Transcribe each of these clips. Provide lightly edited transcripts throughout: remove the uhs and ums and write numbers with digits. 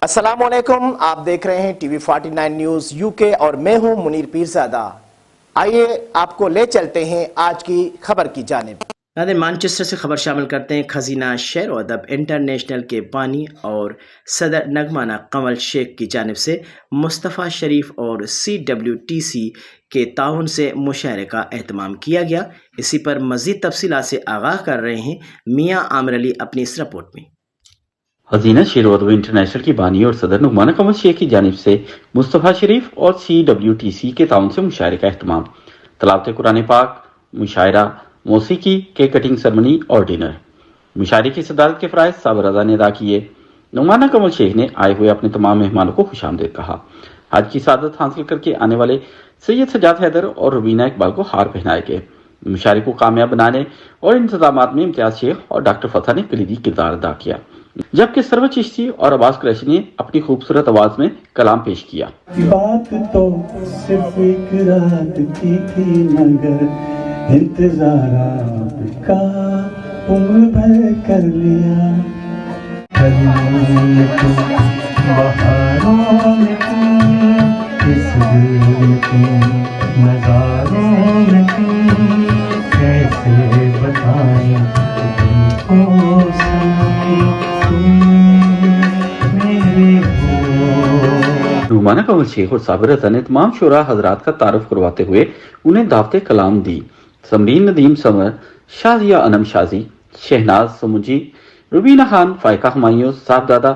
السلام علیکم، آپ دیکھ رہے ہیں ٹی وی 49 نیوز UK اور میں ہوں منیر پیرزادہ۔ آئیے آپ کو لے چلتے ہیں آج کی خبر کی جانب۔ مانچسٹر سے خبر شامل کرتے ہیں۔ خزینہ شعر و ادب انٹرنیشنل کے بانی اور صدر نغمانہ قمر شیخ کی جانب سے مصطفیٰ شریف اور CWTC کے تعاون سے مشاعرے کا اہتمام کیا گیا۔ اسی پر مزید تفصیلات سے آگاہ کر رہے ہیں میاں عامر علی اپنی اس رپورٹ میں۔ خزینہ شعر و ادب انٹرنیشنل کی بانی اور صدر نغمانہ قمر شیخ کی جانب سے مصطفیٰ شریف اور CWTC کے تعاون سے مشاعرے کا اہتمام، تلاوت قرآن پاک، مشاعرہ، موسیقی، کیک کٹنگ سرمنی اور ڈنر۔ مشاعرے کی صدارت کے فرائض صابر رضا نے ادا کیے۔ نغمانہ قمر شیخ نے آئے ہوئے اپنے تمام مہمانوں کو خوش آمدید کہا۔ حج کی سعادت حاصل کر کے آنے والے سید سجاد حیدر اور روبینہ اقبال کو ہار پہنائے گئے۔ مشاعرے کو کامیاب بنانے اور انتظامات میں امتیاز شیخ اور ڈاکٹر فتح نے کلیدی کردار ادا کیا، جبکہ سرور چشتی اور عباس قریشی نے اپنی خوبصورت آواز میں کلام پیش کیا۔ بات تو صرف ایک رات کی تھی مگر انتظار آپ کا عمر بھر کر لیا۔ کلیوں میں تم، بہاروں میں تم، اس دل میں تم، نظاروں میں تم، کیسے بتائیں تم کو نغمانہ قمر شیخ اور صابر رضا نے تمام شعراء حضرات کا تعارف کرواتے ہوئے انہیں دعوت کلام دی۔ سمرین ندیم سمر، شازیہ انم شازی، شہناز سمجھی، روبینہ خان، فائقہ ہمایوں، صاحبزادہ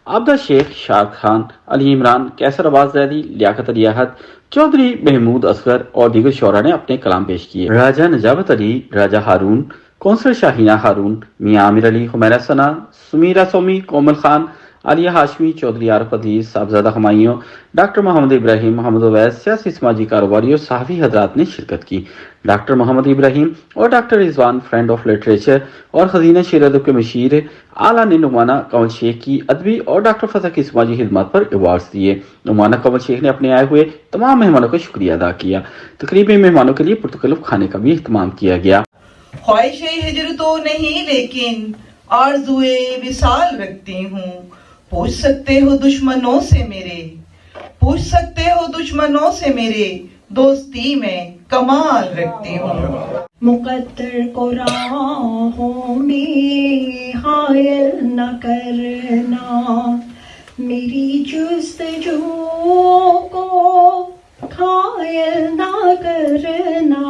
عابدہ شیخ، شاہد خان، علی عمران، کیسر عباس زیدی، لیاقت علی احد، چودھری محمود اصغر اور دیگر شعراء نے اپنے کلام پیش کیے۔ راجہ نجابت علی، راجہ ہارون، کونسل شاہینہ ہارون، میاں عامر علی، حمیرہ ثنا، سمیرہ سومی، کومل خان، عالیہ ہاشمی، چودھری عارف عزیز، صاحبزادہ ہمایوں، ڈاکٹر محمد ابراہیم، محمد اویس، سیاسی سماجی کاروباری اور صحافی حضرات نے شرکت کی۔ ڈاکٹر محمد ابراہیم اور doctor Rizwan friend of literature اور خزینہ شعر ادب کے مشیر اعلیٰ نے نغمانہ قمر شیخ کی ادبی اور ڈاکٹر فتح کی سماجی خدمات پر ایوارڈز دیے۔ نغمانہ قمر شیخ نے اپنے آئے ہوئے تمام مہمانوں کا شکریہ ادا کیا۔ تقریب میں مہمانوں کے لیے پرتکلف کھانے کا بھی اہتمام کیا گیا۔ خواہش ہجر تو نہیں لیکن آرزوئے وصال رکھتی ہوں، پوچھ سکتے ہو دشمنوں سے میرے، پوچھ سکتے ہو دشمنوں سے میرے، دوستی میں کمال رکھتی ہوں۔ مقدر کو راہوں میں حائل نہ کرنا، میری جستجو کو حائل نہ کرنا،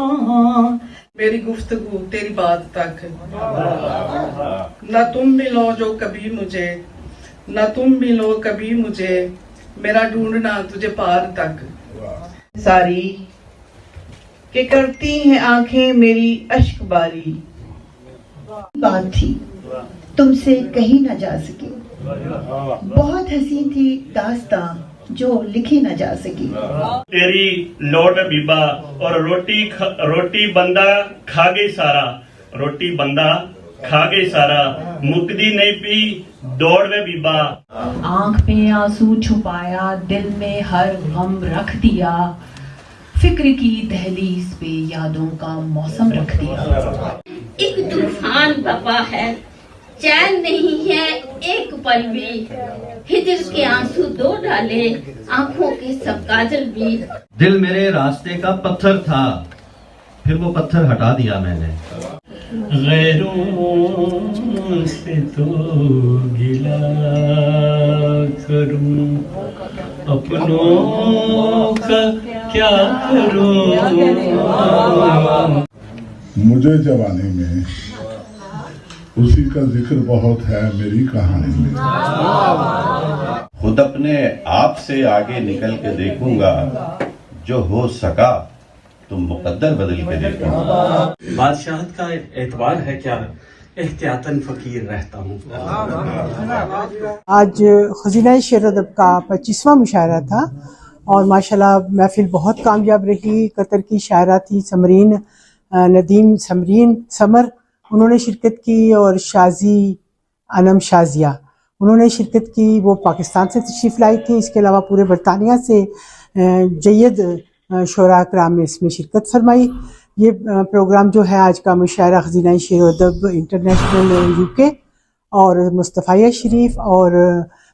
میری گفتگو تیری بات تک، نہ تم ملو جو کبھی مجھے، نہ تم ملو کبھی مجھے، میرا ڈھونڈنا تجھے پار تک۔ ساری کہ کرتی ہیں آنکھیں میری اشک باری، بات تھی تم سے کہیں نہ جا سکی، بہت حسین تھی داستاں جو لکھی نہ جا سکی۔ تیری لوٹ بیبا اور روٹی بندہ کھا گئی سارا، روٹی بندہ کھا گئی سارا، مکدی نہیں پی دوڑ میں بیبا۔ آنکھ میں آنسو چھپایا، دل میں ہر غم رکھ دیا، فکر کی دہلیز پہ یادوں کا موسم رکھ دیا۔ ایک طوفان بپا ہے، چین نہیں ہے ایک پل بھی، ہجر کے آنسو دو ڈالے، آنکھوں کے سب کاجل بھی۔ دل میرے راستے کا پتھر تھا، پھر وہ پتھر ہٹا دیا میں نے۔ غیروں سے تو گلا کروں، اپنوں کا کیا کروں۔ مجھے جوانی میں اسی کا ذکر بہت ہے میری کہانی میں۔ خود اپنے آپ سے آگے نکل کے دیکھوں گا، جو ہو سکا تو مقدر بدل کے دیکھوں گا۔ بادشاہت کا اعتبار ہے کیا، احتیاطاً فقیر رہتا ہوں۔ آج خزینہ شعر ادب کا 25واں مشاعرہ تھا اور ماشاءاللہ محفل بہت کامیاب رہی۔ قطر کی شاعرہ تھی سمرین ندیم سمر، انہوں نے شرکت کی، اور شازی انم شازیہ انہوں نے شرکت کی، وہ پاکستان سے تشریف لائی تھی۔ اس کے علاوہ پورے برطانیہ سے جید شعراء کرام نے اس میں شرکت فرمائی۔ یہ پروگرام جو ہے آج کا مشاعرہ خزینہ شعر و ادب انٹرنیشنل UK اور مصطفیٰ شریف اور